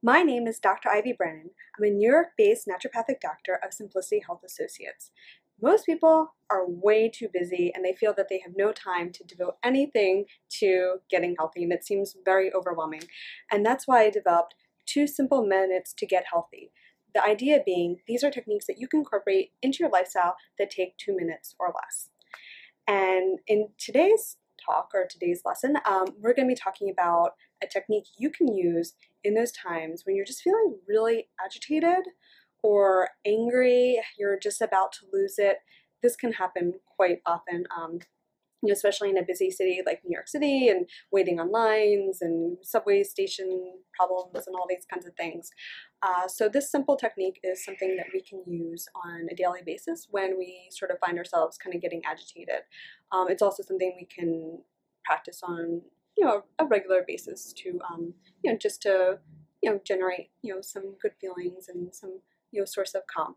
My name is Dr. Ivy Brennan. I'm a New York-based naturopathic doctor of Simplicity Health Associates. Most people are way too busy and they feel that they have no time to devote anything to getting healthy, and it seems very overwhelming. And that's why I developed 2 simple minutes to get healthy. The idea being these are techniques that you can incorporate into your lifestyle that take 2 minutes or less. And in today's talk or today's lesson, we're going to be talking about a technique you can use in those times when you're just feeling really agitated or angry, you're just about to lose it. This can happen quite often, especially in a busy city like New York City, and waiting on lines and subway station problems and all these kinds of things. So this simple technique is something that we can use on a daily basis when we sort of find ourselves kind of getting agitated. It's also something we can practice on a regular basis to just to generate some good feelings and some source of calm.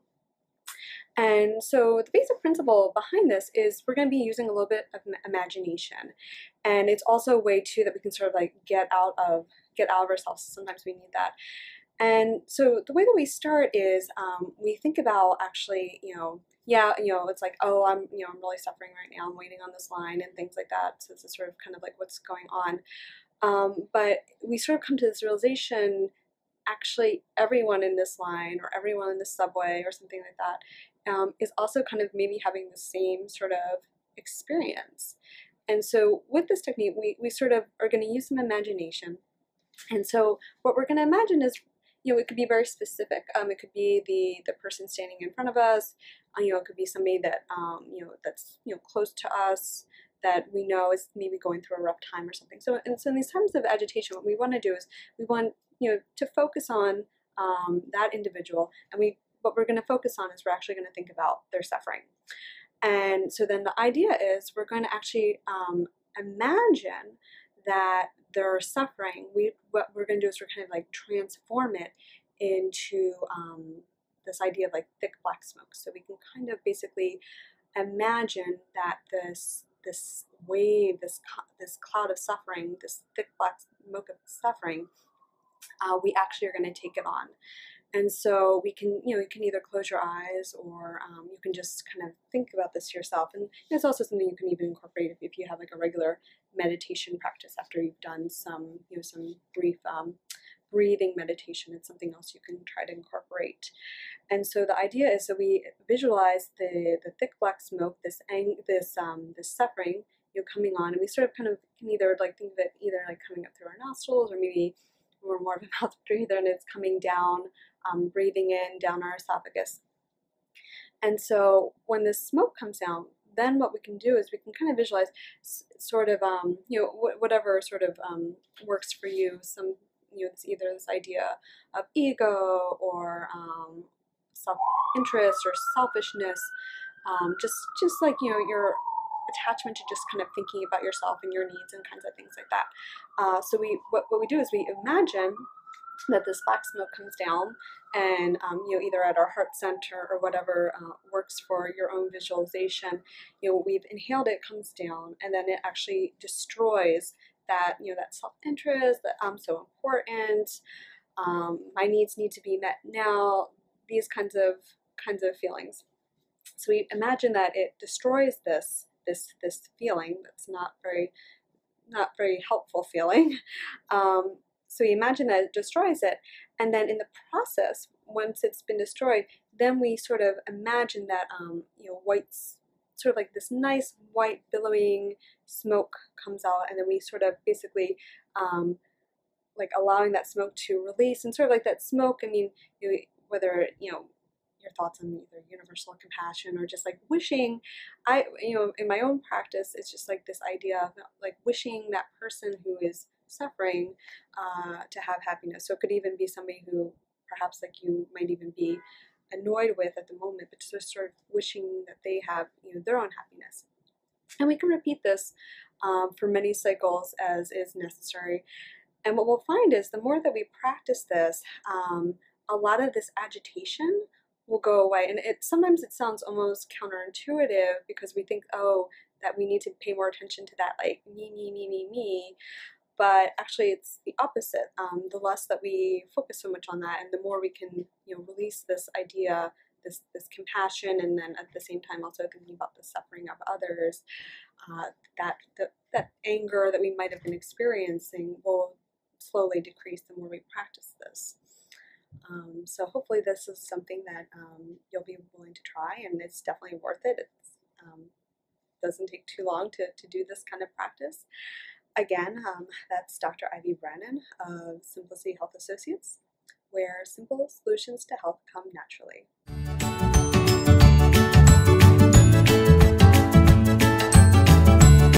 And so the basic principle behind this is we're going to be using a little bit of imagination, and it's also a way too that we can sort of like get out of ourselves. Sometimes we need that. And so the way that we start is we think about actually, it's like, oh, I'm really suffering right now. I'm waiting on this line and things like that. So this is sort of kind of like what's going on. But we sort of come to this realization, actually everyone in this line or everyone in the subway or something like that is also kind of maybe having the same sort of experience. And so with this technique, we sort of are going to use some imagination. And so what we're going to imagine is, it could be very specific. It could be the person standing in front of us. It could be somebody that that's close to us that we know is maybe going through a rough time or something. So in these times of agitation, what we want to do is we want to focus on that individual, and what we're going to focus on is we're actually going to think about their suffering. And so then the idea is we're going to actually imagine that their suffering, what we're going to do is we're kind of like transform it into this idea of like thick black smoke. So we can kind of basically imagine that this wave, this cloud of suffering, this thick black smoke of suffering, we actually are going to take it on. And so we can, you can either close your eyes or you can just kind of think about this yourself. And it's also something you can even incorporate if you have like a regular meditation practice after you've done some, some brief breathing meditation. It's something else you can try to incorporate. And so the idea is that we visualize the thick black smoke, this suffering, coming on, and we sort of kind of can either like think of it either like coming up through our nostrils, or maybe we're more of a mouth breather and it's coming down, breathing in down our esophagus. And so when the smoke comes down, then what we can do is we can kind of visualize sort of whatever sort of works for you. Some it's either this idea of ego or self-interest or selfishness, just like your attachment to just kind of thinking about yourself and your needs and kinds of things like that. So what we do is we imagine that this black smoke comes down, and either at our heart center or whatever works for your own visualization, we've inhaled it, comes down, and then it actually destroys that that self-interest, that I'm so important, my needs need to be met now, these kinds of feelings. So we imagine that it destroys this feeling that's not very helpful feeling. So we imagine that it destroys it, and then in the process, once it's been destroyed, then we sort of imagine that white's sort of like this nice white billowing smoke comes out, and then we sort of basically like allowing that smoke to release, and sort of like that smoke. I mean, whether your thoughts on either universal compassion or just like wishing, in my own practice, it's just like this idea of like wishing that person who is suffering to have happiness. So it could even be somebody who perhaps like you might even be annoyed with at the moment, but just sort of wishing that they have their own happiness. And we can repeat this for many cycles as is necessary. And what we'll find is the more that we practice this, a lot of this agitation will go away. And sometimes it sounds almost counterintuitive because we think, oh, that we need to pay more attention to that, like me, me, me, me, me. but actually it's the opposite. The less that we focus so much on that, and the more we can, release this idea, this compassion, and then at the same time also thinking about the suffering of others, that anger that we might have been experiencing will slowly decrease the more we practice this. So hopefully this is something that you'll be willing to try, and it's definitely worth it. It doesn't take too long to do this kind of practice. Again, that's Dr. Ivy Brennan of Simplicity Health Associates, where simple solutions to health come naturally.